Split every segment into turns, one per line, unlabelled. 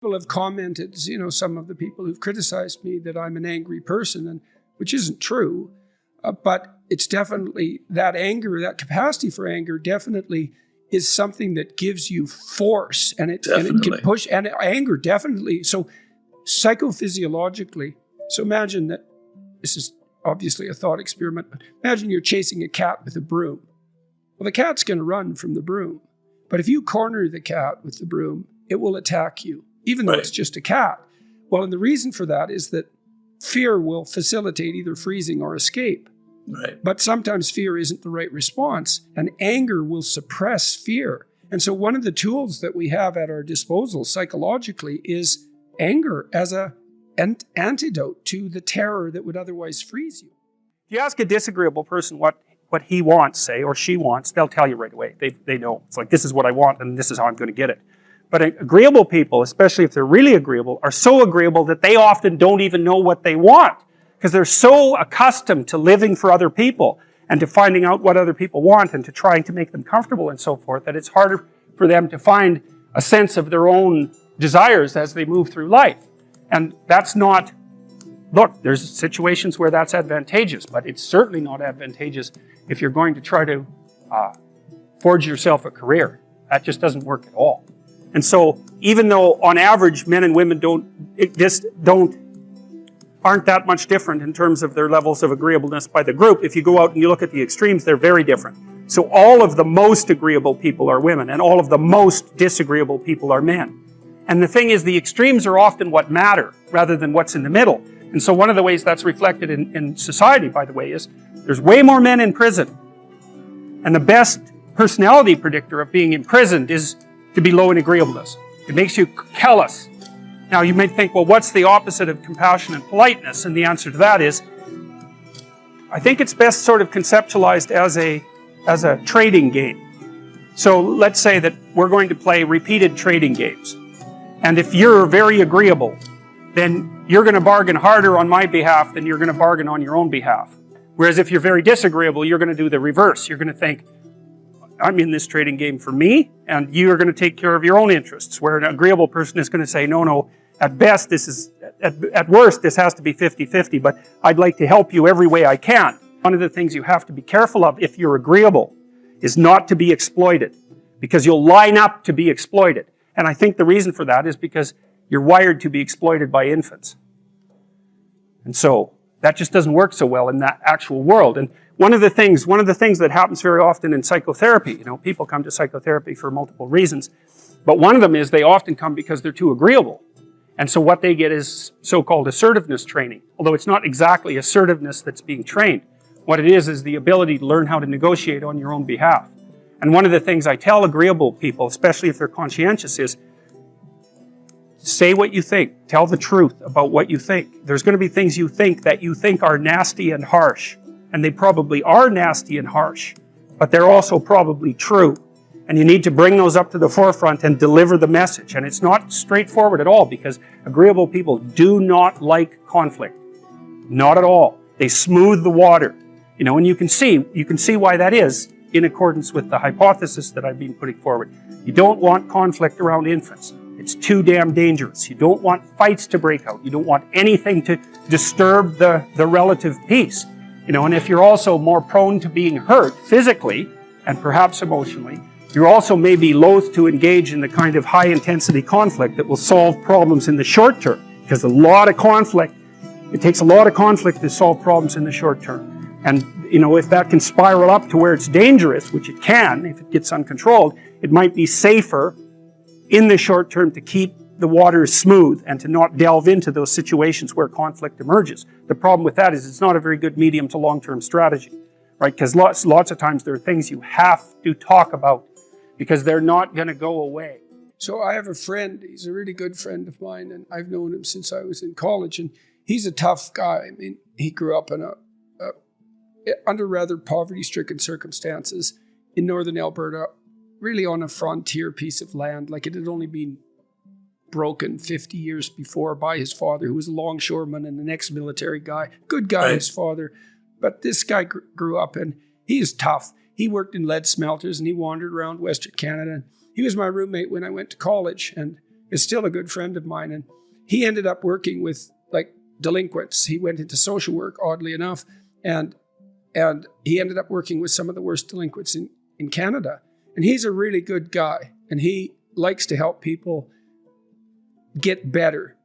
People have commented, some of the people who've criticized me that I'm an angry person, and which isn't true. But it's definitely that anger, that capacity for anger definitely is something that gives you force, and it can push, and anger definitely. So psychophysiologically, so imagine that this is obviously a thought experiment, but imagine you're chasing a cat with a broom. Well, the cat's going to run from the broom. But if you corner the cat with the broom, it will attack you, even though it's just a cat. Well, and the reason for that is that fear will facilitate either freezing or escape.
Right.
But sometimes fear isn't the right response, and anger will suppress fear. And so one of the tools that we have at our disposal psychologically is anger as an antidote to the terror that would otherwise freeze you.
If you ask a disagreeable person what he wants, say, or she wants, they'll tell you right away. They know. It's like, this is what I want, and this is how I'm going to get it. But agreeable people, especially if they're really agreeable, are so agreeable that they often don't even know what they want, because they're so accustomed to living for other people and to finding out what other people want and to trying to make them comfortable and so forth, that it's harder for them to find a sense of their own desires as they move through life. And that's not, look, there's situations where that's advantageous, but it's certainly not advantageous if you're going to try to forge yourself a career. That just doesn't work at all. And so, even though on average men and women aren't that much different in terms of their levels of agreeableness by the group, if you go out and you look at the extremes, they're very different. So all of the most agreeable people are women, and all of the most disagreeable people are men. And the thing is, the extremes are often what matter, rather than what's in the middle. And so one of the ways that's reflected in society, by the way, is there's way more men in prison. And the best personality predictor of being imprisoned is to be low in agreeableness. It makes you callous. Now you might think, well, what's the opposite of compassion and politeness? And the answer to that is, I think it's best sort of conceptualized as a trading game. So let's say that we're going to play repeated trading games. And if you're very agreeable, then you're going to bargain harder on my behalf than you're going to bargain on your own behalf. Whereas if you're very disagreeable, you're going to do the reverse. You're going to think, I'm in this trading game for me, and you're going to take care of your own interests. Where an agreeable person is going to say, no, at best, at worst, this has to be 50-50, but I'd like to help you every way I can. One of the things you have to be careful of if you're agreeable is not to be exploited, because you'll line up to be exploited. And I think the reason for that is because you're wired to be exploited by infants. And so that just doesn't work so well in that actual world. And one of the things that happens very often in psychotherapy, people come to psychotherapy for multiple reasons, but one of them is they often come because they're too agreeable. And so what they get is so-called assertiveness training, although it's not exactly assertiveness that's being trained. What it is the ability to learn how to negotiate on your own behalf. And one of the things I tell agreeable people, especially if they're conscientious, is say what you think. Tell the truth about what you think. There's going to be things you think that you think are nasty and harsh. And they probably are nasty and harsh, but they're also probably true. And you need to bring those up to the forefront and deliver the message. And it's not straightforward at all, because agreeable people do not like conflict. Not at all. They smooth the water. And you can see why that is in accordance with the hypothesis that I've been putting forward. You don't want conflict around infants. It's too damn dangerous. You don't want fights to break out. You don't want anything to disturb the relative peace. And if you're also more prone to being hurt physically and perhaps emotionally, you're also maybe loath to engage in the kind of high-intensity conflict that will solve problems in the short term. Because it takes a lot of conflict to solve problems in the short term. And, if that can spiral up to where it's dangerous, which it can if it gets uncontrolled, it might be safer in the short term to keep the water smooth and to not delve into those situations where conflict emerges. The problem with that is it's not a very good medium to long-term strategy, right? Because lots of times there are things you have to talk about because they're not going to go away.
So I have a friend, he's a really good friend of mine, and I've known him since I was in college, and he's a tough guy. I mean, he grew up in under rather poverty-stricken circumstances in northern Alberta, really on a frontier piece of land, like it had only been broken 50 years before by his father, who was a longshoreman and an ex-military guy. Good guy, right. His father. But this guy grew up, and he is tough. He worked in lead smelters, and he wandered around Western Canada. He was my roommate when I went to college, and is still a good friend of mine. And he ended up working with like delinquents. He went into social work, oddly enough. And he ended up working with some of the worst delinquents in Canada. And he's a really good guy. And he likes to help people get better.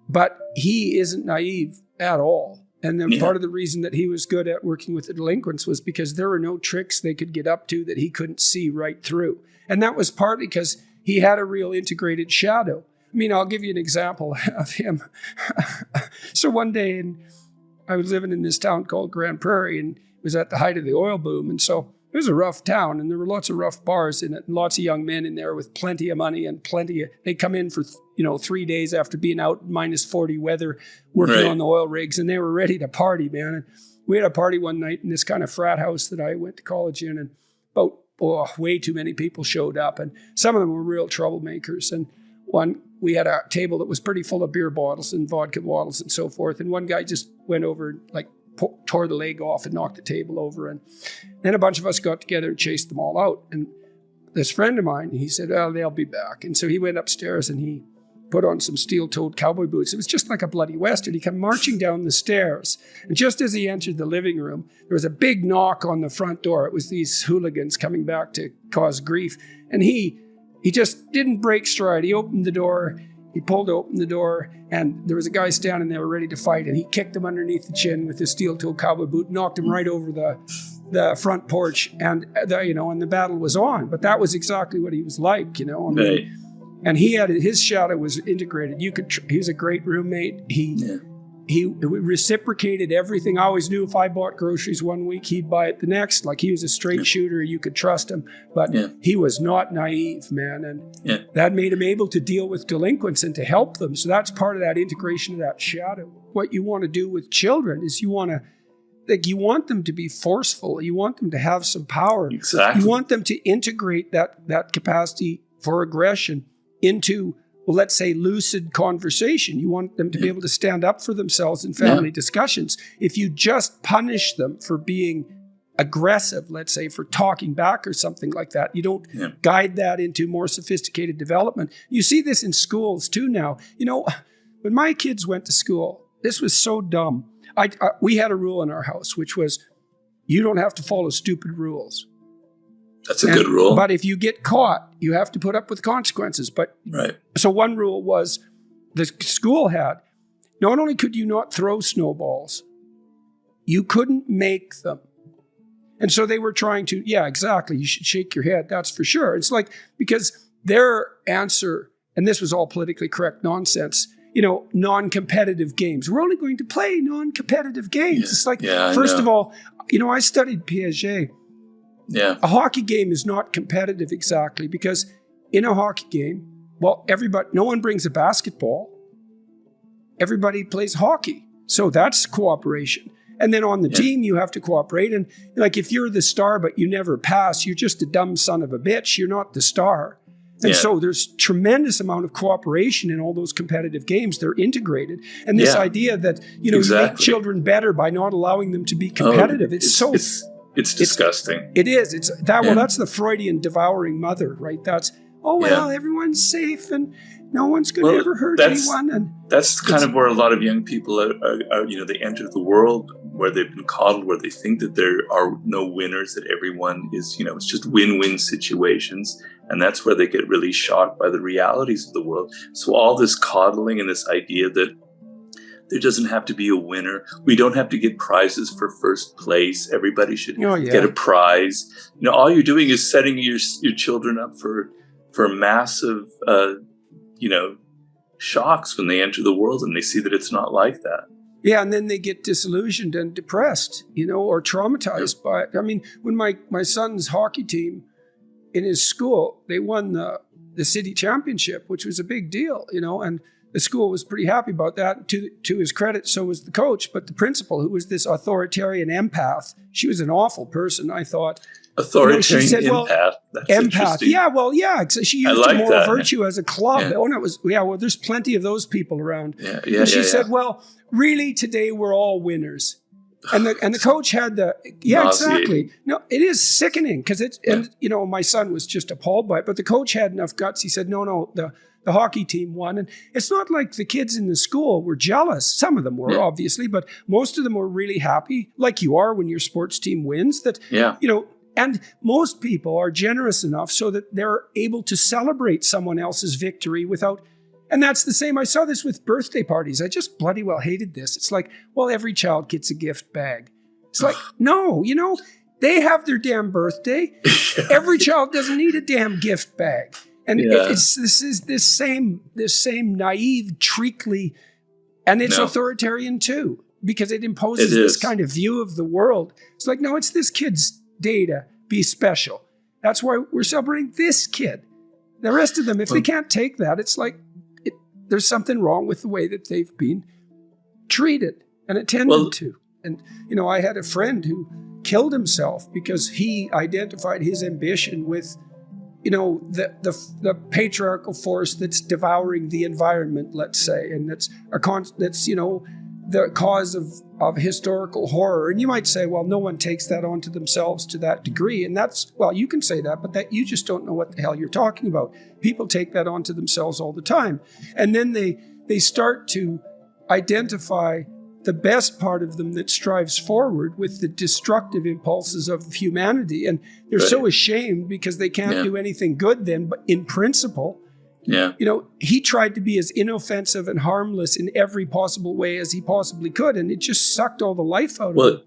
But he isn't naive at all. And then part of the reason that he was good at working with the delinquents was because there were no tricks they could get up to that he couldn't see right through. And that was partly because he had a real integrated shadow. I mean, I'll give you an example of him. So one day, I was living in this town called Grand Prairie, and it was at the height of the oil boom. And so it was a rough town, and there were lots of rough bars in it, and lots of young men in there with plenty of money and they come in for 3 days after being out minus 40 weather, working on the oil rigs, and they were ready to party, man. And we had a party one night in this kind of frat house that I went to college in, and about way too many people showed up, and some of them were real troublemakers. And we had a table that was pretty full of beer bottles and vodka bottles and so forth, and one guy just went over and tore the leg off and knocked the table over. And then a bunch of us got together and chased them all out. And this friend of mine, he said, "Oh, they'll be back." And so he went upstairs and he put on some steel-toed cowboy boots. It was just like a bloody Western. He came marching down the stairs. And just as he entered the living room, there was a big knock on the front door. It was these hooligans coming back to cause grief. And he just didn't break stride. He opened the door. He pulled open the door, and there was a guy standing there ready to fight, and he kicked him underneath the chin with his steel-toed cowboy boot, knocked him right over the front porch, and the battle was on. But that was exactly what he was like, And his shadow was integrated. He was a great roommate. He reciprocated everything. I always knew if I bought groceries one week, he'd buy it the next. Like, he was a straight shooter. You could trust him. But he was not naive, man. And that made him able to deal with delinquents and to help them. So that's part of that integration of that shadow. What you want to do with children is you want them to be forceful. You want them to have some power.
Exactly.
You want them to integrate that capacity for aggression into, well, let's say, lucid conversation. You want them to be able to stand up for themselves in family discussions. If you just punish them for being aggressive, let's say, for talking back or something like that, you don't guide that into more sophisticated development. You see this in schools too now. When my kids went to school, this was so dumb. We had a rule in our house, which was, you don't have to follow stupid rules.
That's a good rule.
But if you get caught, you have to put up with consequences. So one rule was, the school had, not only could you not throw snowballs, you couldn't make them. And so they were trying to, exactly, you should shake your head, that's for sure. It's like, because their answer, and this was all politically correct nonsense, non-competitive games. We're only going to play non-competitive games.
Yeah.
It's like, first of all, I studied Piaget.
Yeah.
A hockey game is not competitive exactly, because in a hockey game, no one brings a basketball. Everybody plays hockey. So that's cooperation. And then on the team, you have to cooperate. And like, if you're the star, but you never pass, you're just a dumb son of a bitch. You're not the star. And so there's tremendous amount of cooperation in all those competitive games. They're integrated. And this idea that, you make children better by not allowing them to be competitive.
It's disgusting.
It is. That's the Freudian devouring mother, right? That's, everyone's safe and no one's going to ever hurt anyone. And
that's kind of where a lot of young people are, they enter the world where they've been coddled, where they think that there are no winners, that everyone is, it's just win-win situations. And that's where they get really shocked by the realities of the world. So all this coddling and this idea that there doesn't have to be a winner. We don't have to get prizes for first place. Everybody should get a prize. All you're doing is setting your children up for massive, shocks when they enter the world and they see that it's not like that.
Yeah, and then they get disillusioned and depressed, or traumatized by it. I mean, when my son's hockey team in his school, they won the city championship, which was a big deal, and the school was pretty happy about that. To his credit, so was the coach. But the principal, who was this authoritarian empath, she was an awful person, I thought.
Authoritarian
she said,
empath. That's
empath.
interesting.
Yeah, she used
like
moral
that.
virtue as a club. There's plenty of those people around.
And
she said, really, today we're all winners. And the coach had exactly. No, it is sickening because my son was just appalled by it. But the coach had enough guts. He said, no, the hockey team won. And it's not like the kids in the school were jealous. Some of them were, obviously, but most of them were really happy, like you are when your sports team wins, that, you know, and most people are generous enough so that they're able to celebrate someone else's victory without, and that's the same. I saw this with birthday parties. I just bloody well hated this. It's like, well, every child gets a gift bag. It's like, no, you know, they have their damn birthday. Every child doesn't need a damn gift bag. And it's this same naive, treacly, and it's authoritarian too, because it imposes this kind of view of the world. It's like, no, it's this kid's day to be special. That's why we're celebrating this kid. The rest of them, if they can't take that, it's like there's something wrong with the way that they've been treated and attended to. And, you know, I had a friend who killed himself because he identified his ambition with, you know, the patriarchal force that's devouring the environment, let's say, and that's you know, the cause of historical horror. And you might say, well, no one takes that onto themselves to that degree. And that's, well, you can say that, but that you just don't know what the hell you're talking about. People take that onto themselves all the time. And then they start to identify the best part of them that strives forward with the destructive impulses of humanity. And they're so ashamed because they can't do anything good then, but in principle, you know, he tried to be as inoffensive and harmless in every possible way as he possibly could, and it just sucked all the life out of him.